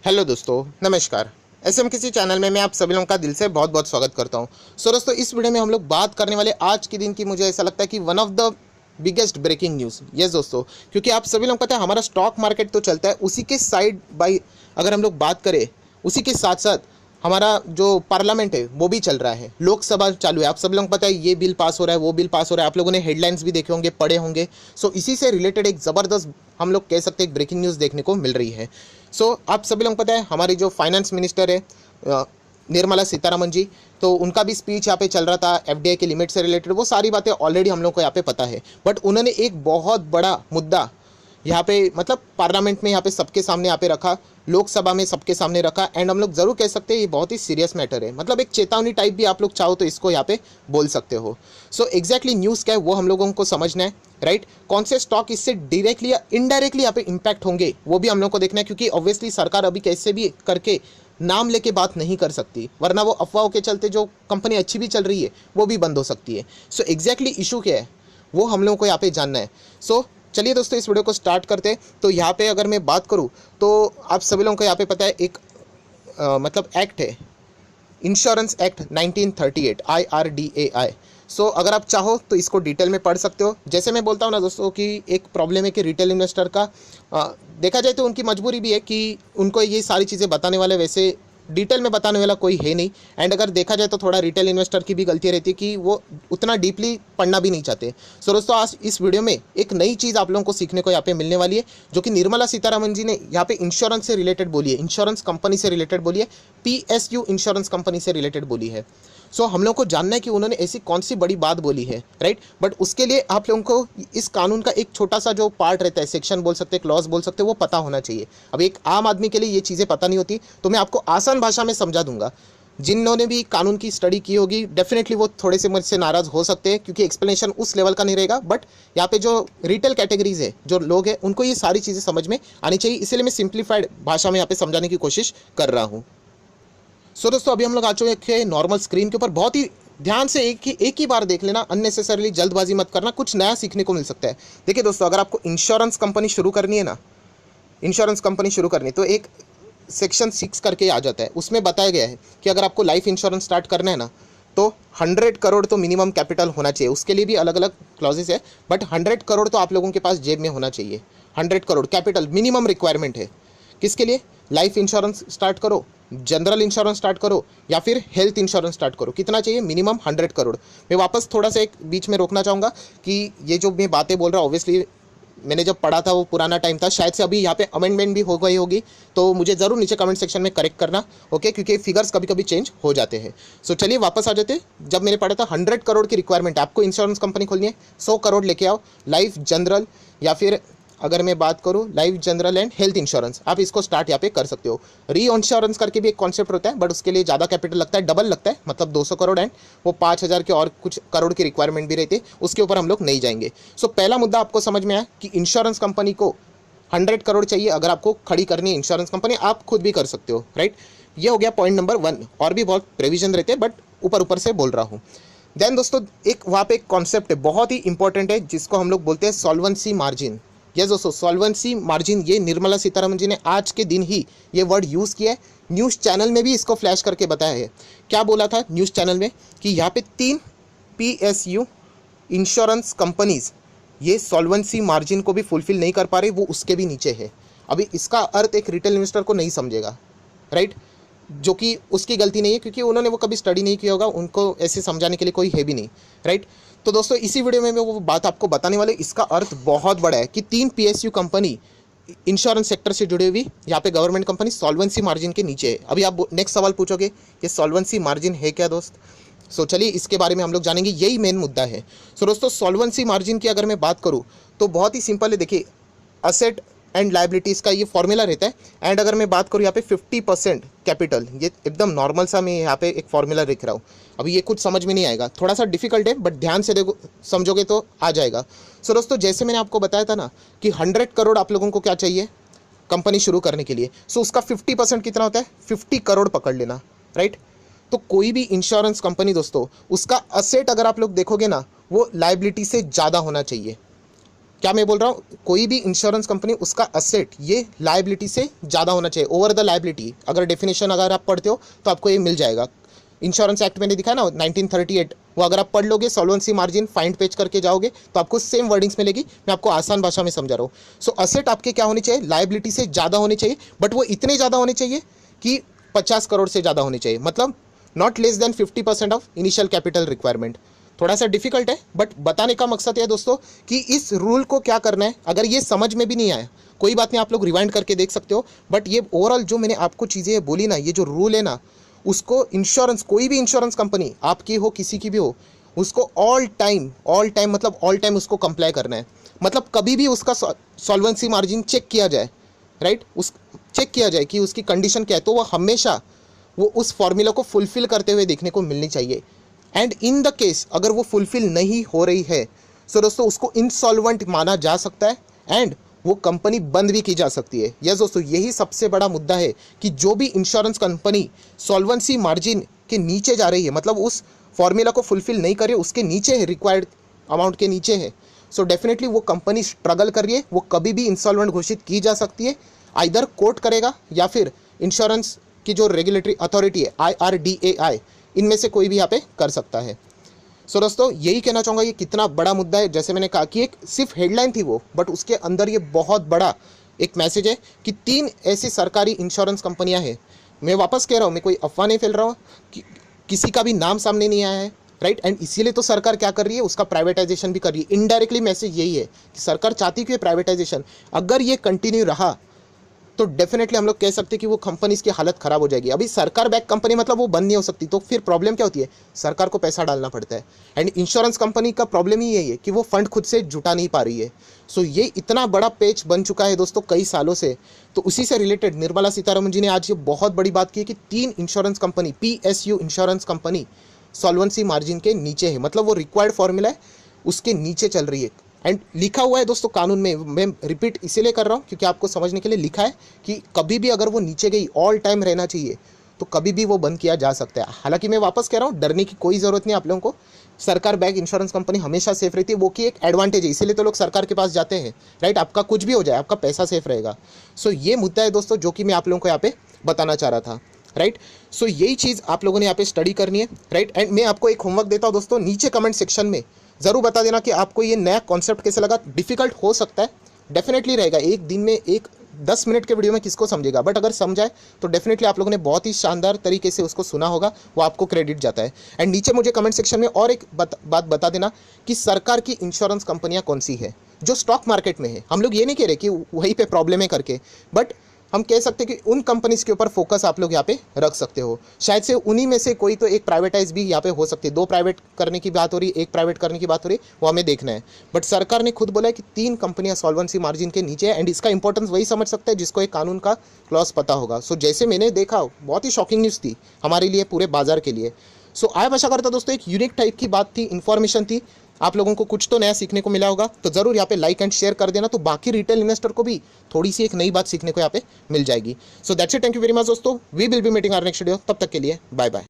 Hello दोस्तों, नमस्कार। SM किसी चैनल में मैं आप सभी लोगों का दिल से बहुत बहुत स्वागत करता हूं। सो दोस्तों, इस वीडियो में हम लोग बात करने वाले आज के दिन की, मुझे ऐसा लगता है कि one of the biggest breaking news. Yes दोस्तों, क्योंकि आप सभी लोगों को पता है हमारा स्टॉक मार्केट तो चलता है, उसी के साइड बाई अगर हम लोग बात करें, उसी के साथ साथ हमारा जो पार्लियामेंट है वो भी चल रहा है, लोकसभा चालू है। आप सब लोगों को पता है ये बिल पास हो रहा है, वो बिल पास हो रहा है। आप लोगों ने हेडलाइंस भी देखे होंगे, पढ़े होंगे। सो इसी से रिलेटेड एक ज़बरदस्त, हम लोग कह सकते हैं, एक ब्रेकिंग न्यूज़ देखने को मिल रही है। सो आप सभी लोगों को पता है हमारी जो फाइनेंस मिनिस्टर है निर्मला सीतारमन जी, तो उनका भी स्पीच यहाँ पे चल रहा था एफडीआई के लिमिट से रिलेटेड। वो सारी बातें ऑलरेडी हम लोग को यहाँ पे पता है, बट उन्होंने एक बहुत बड़ा मुद्दा यहाँ पे, मतलब पार्लियामेंट में यहाँ पे सबके सामने यहाँ पे रखा, लोकसभा में सबके सामने रखा। एंड हम लोग ज़रूर कह सकते हैं ये बहुत ही सीरियस मैटर है, मतलब एक चेतावनी टाइप भी आप लोग चाहो तो इसको यहाँ पे बोल सकते हो। सो एग्जैक्टली न्यूज़ क्या है वो हम लोगों को समझना है, राइट। कौन से स्टॉक इससे डायरेक्टली या इनडायरेक्टली यहाँ पे इम्पैक्ट होंगे वो भी हम लोग को देखना है, क्योंकि ऑब्वियसली सरकार अभी कैसे भी करके नाम लेके बात नहीं कर सकती, वरना वो अफवाहों के चलते जो कंपनी अच्छी भी चल रही है वो भी बंद हो सकती है। सो एग्जैक्टली इशू क्या है वो हम लोगों को यहाँ पे जानना है। सो चलिए दोस्तों, इस वीडियो को स्टार्ट करते हैं। तो यहाँ पे अगर मैं बात करूँ तो आप सभी लोगों को यहाँ पे पता है एक मतलब एक्ट है, इंश्योरेंस एक्ट 1938, IRDAI। सो अगर आप चाहो तो इसको डिटेल में पढ़ सकते हो। जैसे मैं बोलता हूँ ना दोस्तों कि एक प्रॉब्लम है कि रिटेल इन्वेस्टर का देखा जाए तो उनकी मजबूरी भी है कि उनको ये सारी चीज़ें बताने वाले वैसे डिटेल में बताने वाला कोई है नहीं। एंड अगर देखा जाए तो थोड़ा रिटेल इन्वेस्टर की भी गलती रहती है कि वो उतना डीपली पढ़ना भी नहीं चाहते। सो दोस्तों, आज इस वीडियो में एक नई चीज़ आप लोगों को सीखने को यहाँ पे मिलने वाली है, जो कि निर्मला सीतारमन जी ने यहाँ पे इंश्योरेंस से रिलेटेड बोली है, इंश्योरेंस कंपनी से रिलेटेड बोली है, PSU इंश्योरेंस कंपनी से रिलेटेड बोली है। सो हम लोग को जानना है कि उन्होंने ऐसी कौन सी बड़ी बात बोली है, राइट। बट उसके लिए आप लोगों को इस कानून का एक छोटा सा जो पार्ट रहता है, सेक्शन बोल सकते हैं, क्लॉज बोल सकते हैं, वो पता होना चाहिए। अब एक आम आदमी के लिए ये चीज़ें पता नहीं होती, तो मैं आपको आसान भाषा में समझा दूंगा। जिन्होंने भी कानून की स्टडी की होगी डेफिनेटली वो थोड़े से मुझसे नाराज़ हो सकते हैं, क्योंकि एक्सप्लेनेशन उस लेवल का नहीं रहेगा। बट यहाँ पे जो रिटेल कैटेगरीज है, जो लोग हैं, उनको ये सारी चीज़ें समझ में आनी चाहिए, इसीलिए मैं सिंप्लीफाइड भाषा में यहाँ पे समझाने की कोशिश कर रहा हूँ। सो दोस्तों, अभी हम लोग आ चुके हैं नॉर्मल स्क्रीन के ऊपर। बहुत ही ध्यान से एक ही बार देख लेना, अननेसेसरीली जल्दबाजी मत करना, कुछ नया सीखने को मिल सकता है। देखिए दोस्तों, अगर आपको इंश्योरेंस कंपनी शुरू करनी है ना, इंश्योरेंस कंपनी शुरू करनी है, तो एक सेक्शन 6 करके आ जाता है, उसमें बताया गया है कि अगर आपको लाइफ इंश्योरेंस स्टार्ट करना है ना, तो 100 करोड़ तो मिनिमम कैपिटल होना चाहिए। उसके लिए भी अलग अलग क्लॉजेस है, बट 100 करोड़ तो आप लोगों के पास जेब में होना चाहिए। 100 करोड़ कैपिटल मिनिमम रिक्वायरमेंट है। किसके लिए? लाइफ इंश्योरेंस स्टार्ट करो, जनरल इंश्योरेंस स्टार्ट करो, या फिर हेल्थ इंश्योरेंस स्टार्ट करो। कितना चाहिए? मिनिमम 100 करोड़। मैं वापस थोड़ा सा एक बीच में रोकना चाहूँगा कि ये जो मैं बातें बोल रहा हूँ, ऑब्वियसली मैंने जब पढ़ा था वो पुराना टाइम था, शायद से अभी यहाँ पे अमेंडमेंट भी हो गई होगी, तो मुझे ज़रूर नीचे कमेंट सेक्शन में करेक्ट करना, ओके, क्योंकि फिगर्स कभी कभी चेंज हो जाते हैं। सो चलिए वापस आ जाते हैं। जब मैंने पढ़ा था 100 करोड़ की रिक्वायरमेंट है, आपको इंश्योरेंस कंपनी खोलनी है, 100 करोड़ लेके आओ। लाइफ, जनरल, या फिर अगर मैं बात करूँ life, general and health insurance, आप इसको स्टार्ट यहाँ पे कर सकते हो। री इंश्योरेंस करके भी एक कॉन्सेप्ट होता है, बट उसके लिए ज़्यादा कैपिटल लगता है, डबल लगता है, मतलब 200 करोड़, एंड वो 5,000 के और कुछ करोड़ की रिक्वायरमेंट भी रहती है। उसके ऊपर हम लोग नहीं जाएंगे। सो पहला मुद्दा आपको समझ में आया कि इंश्योरेंस कंपनी को 100 करोड़ चाहिए। अगर आपको खड़ी करनी है इंश्योरेंस कंपनी, आप खुद भी कर सकते हो, राइट। ये हो गया पॉइंट नंबर 1। और भी बहुत प्रोविजन रहते हैं, बट ऊपर ऊपर से बोल रहा हूँ। देन दोस्तों, एक वहाँ पे एक कॉन्सेप्ट है, बहुत ही इंपॉर्टेंट है, जिसको हम लोग बोलते हैं सॉल्वेंसी मार्जिन। यस दोस्तों, सॉल्वेंसी मार्जिन, ये निर्मला सीतारमन जी ने आज के दिन ही ये वर्ड यूज़ किया है। न्यूज़ चैनल में भी इसको फ्लैश करके बताया है। क्या बोला था न्यूज़ चैनल में कि यहाँ पे 3 PSU इंश्योरेंस कंपनीज ये सॉल्वेंसी मार्जिन को भी फुलफिल नहीं कर पा रही, वो उसके भी नीचे है। अभी इसका अर्थ एक रिटेल इन्वेस्टर को नहीं समझेगा, राइट, जो कि उसकी गलती नहीं है, क्योंकि उन्होंने वो कभी स्टडी नहीं किया होगा, उनको ऐसे समझाने के लिए कोई है भी नहीं, राइट। तो दोस्तों, इसी वीडियो में मैं वो बात आपको बताने वाले, इसका अर्थ बहुत बड़ा है कि 3 PSU कंपनी इंश्योरेंस सेक्टर से जुड़ी हुई, यहाँ पे गवर्नमेंट कंपनी सॉल्वेंसी मार्जिन के नीचे है। अभी आप नेक्स्ट सवाल पूछोगे कि सॉल्वेंसी मार्जिन है क्या दोस्त। सो चलिए इसके बारे में हम लोग जानेंगे, यही मेन मुद्दा है। सो दोस्तों, सॉल्वेंसी मार्जिन की अगर मैं बात करूँ तो बहुत ही सिंपल है। देखिए, असेट एंड लाइबिलिटीज़ का ये फॉर्मूला रहता है। एंड अगर मैं बात करूँ यहाँ पे 50% कैपिटल, ये एकदम नॉर्मल सा मैं यहाँ पे एक फॉर्मूला लिख रहा हूँ। अभी ये कुछ समझ में नहीं आएगा, थोड़ा सा डिफिकल्ट है, बट ध्यान से देखो, समझोगे तो आ जाएगा। सो दोस्तों, जैसे मैंने आपको बताया था ना कि 100 करोड़ आप लोगों को क्या चाहिए कंपनी शुरू करने के लिए। सो उसका 50% कितना होता है? 50 करोड़ पकड़ लेना, राइट। तो कोई भी इंश्योरेंस कंपनी दोस्तों, उसका असेट अगर आप लोग देखोगे ना, वो लाइबिलिटी से ज़्यादा होना चाहिए। क्या मैं बोल रहा हूँ, कोई भी इंश्योरेंस कंपनी उसका असेट ये लायबिलिटी से ज़्यादा होना चाहिए, ओवर द लायबिलिटी। अगर डेफिनेशन अगर आप पढ़ते हो तो आपको ये मिल जाएगा। इंश्योरेंस एक्ट मैंने दिखा ना 1938, वो अगर आप पढ़ लोगे, सॉल्वेंसी मार्जिन फाइंड पेज करके जाओगे तो आपको सेम वर्डिंग्स मिलेगी। मैं आपको आसान भाषा में समझा रहा हूँ। सो असेट आपके क्या होने चाहिए, लायबिलिटी से ज़्यादा होने चाहिए, बट वो इतने ज़्यादा होने चाहिए कि 50 करोड़ से ज़्यादा होने चाहिए, मतलब not less than 50% of initial capital requirement. थोड़ा सा डिफिकल्ट है, बट बताने का मकसद है दोस्तों कि इस रूल को क्या करना है। अगर ये समझ में भी नहीं आया कोई बात नहीं, आप लोग रिवाइंड करके देख सकते हो, बट ये ओवरऑल जो मैंने आपको चीज़ें बोली ना, ये जो रूल है ना, उसको इंश्योरेंस, कोई भी इंश्योरेंस कंपनी आपकी हो किसी की भी हो, उसको ऑल टाइम मतलब ऑल टाइम उसको कंप्लाई करना है। मतलब कभी भी उसका सॉल्वेंसी मार्जिन चेक किया जाए, राइट, उस चेक किया जाए कि उसकी कंडीशन क्या है, तो वो हमेशा वो उस फॉर्मूला को फुलफिल करते हुए देखने को मिलनी चाहिए। एंड इन द केस अगर वो फुलफिल नहीं हो रही है, सो दोस्तों उसको इंसॉल्वेंट माना जा सकता है एंड वो कंपनी बंद भी की जा सकती है। यस दोस्तों, यही सबसे बड़ा मुद्दा है कि जो भी इंश्योरेंस कंपनी सॉल्वेंसी मार्जिन के नीचे जा रही है, मतलब उस फॉर्मूला को फुलफिल नहीं कर रही है, उसके नीचे है, रिक्वायर्ड अमाउंट के नीचे है, सो डेफिनेटली वो कंपनी स्ट्रगल कर रही है, वो कभी भी इंसॉल्वेंट घोषित की जा सकती है। आइदर कोर्ट करेगा या फिर इंश्योरेंस की जो रेगुलेटरी अथॉरिटी है IRDAI, इनमें से कोई भी यहाँ पे कर सकता है। सो दोस्तों यही कहना चाहूँगा, ये कितना बड़ा मुद्दा है। जैसे मैंने कहा कि एक सिर्फ हेडलाइन थी वो, बट उसके अंदर ये बहुत बड़ा एक मैसेज है कि 3 ऐसी सरकारी इंश्योरेंस कंपनियां हैं। मैं वापस कह रहा हूँ, मैं कोई अफवाह नहीं फैल रहा हूँ, कि किसी का भी नाम सामने नहीं आया है, राइट। एंड इसीलिए तो सरकार क्या कर रही है, उसका प्राइवेटाइजेशन भी कर रही है। इनडायरेक्टली मैसेज यही है कि सरकार चाहती है कि प्राइवेटाइजेशन अगर ये कंटिन्यू रहा तो डेफिनेटली हम लोग कह सकते हैं कि वो कंपनीज की हालत खराब हो जाएगी। अभी सरकार बैक कंपनी मतलब वो बंद नहीं हो सकती, तो फिर प्रॉब्लम क्या होती है, सरकार को पैसा डालना पड़ता है। एंड इंश्योरेंस कंपनी का प्रॉब्लम ही यही है कि वो फंड खुद से जुटा नहीं पा रही है। सो ये इतना बड़ा पेच बन चुका है दोस्तों कई सालों से। तो उसी से रिलेटेड निर्मला सीतारमण जी ने आज ये बहुत बड़ी बात की है कि 3 insurance company, PSU insurance company solvency margin के नीचे है, मतलब वो रिक्वायर्ड फॉर्मूला है उसके नीचे चल रही है। एंड लिखा हुआ है दोस्तों कानून में, मैं रिपीट इसीलिए कर रहा हूँ क्योंकि आपको समझने के लिए लिखा है कि कभी भी अगर वो नीचे गई, ऑल टाइम रहना चाहिए, तो कभी भी वो बंद किया जा सकता है। हालांकि मैं वापस कह रहा हूँ, डरने की कोई ज़रूरत नहीं आप लोगों को। सरकार बैक इंश्योरेंस कंपनी हमेशा सेफ रहती है, वो की एक एडवांटेज है, इसीलिए तो लोग सरकार के पास जाते हैं, राइट। आपका कुछ भी हो जाए, आपका पैसा सेफ रहेगा। सो ये मुद्दा है दोस्तों जो कि मैं आप लोगों को यहाँ पे बताना चाह रहा था, राइट। सो यही चीज़ आप लोगों ने यहाँ पे स्टडी करनी है, राइट। एंड मैं आपको एक होमवर्क देता हूँ दोस्तों, नीचे कमेंट सेक्शन में ज़रूर बता देना कि आपको ये नया कॉन्सेप्ट कैसे लगा। डिफिकल्ट हो सकता है, डेफिनेटली रहेगा, एक दिन में एक 10 मिनट के वीडियो में किसको समझेगा, बट अगर समझाए तो डेफिनेटली आप लोगों ने बहुत ही शानदार तरीके से उसको सुना होगा, वो आपको क्रेडिट जाता है। एंड नीचे मुझे कमेंट सेक्शन में और एक बात बता देना कि सरकार की इंश्योरेंस कंपनियां कौन सी है जो स्टॉक मार्केट में है। हम लोग ये नहीं कह रहे कि वहीं पे प्रॉब्लम है करके, बट हम कह सकते हैं कि उन कंपनीज के ऊपर फोकस आप लोग यहाँ पे रख सकते हो। शायद से उन्हीं में से कोई तो एक प्राइवेटाइज भी यहाँ पे हो सकती है। 2 प्राइवेट करने की बात हो रही है, 1 प्राइवेट करने की बात हो रही है, वो हमें देखना है। बट सरकार ने खुद बोला है कि 3 कंपनियां सॉल्वेंसी मार्जिन के नीचे है। एंड इसका इंपॉर्टेंस वही समझ सकता है जिसको एक कानून का क्लॉज पता होगा। सो जैसे मैंने देखा, बहुत ही शॉकिंग न्यूज़ थी हमारे लिए, पूरे बाजार के लिए। सो आया आशा करता दोस्तों एक यूनिक टाइप की बात थी, इन्फॉर्मेशन थी, आप लोगों को कुछ तो नया सीखने को मिला होगा। तो ज़रूर यहाँ पे लाइक एंड शेयर कर देना, तो बाकी रिटेल इन्वेस्टर को भी थोड़ी सी एक नई बात सीखने को यहाँ पे मिल जाएगी। So that's it, thank you very much दोस्तों, we will be meeting our next video. तब तक के लिए बाय बाय।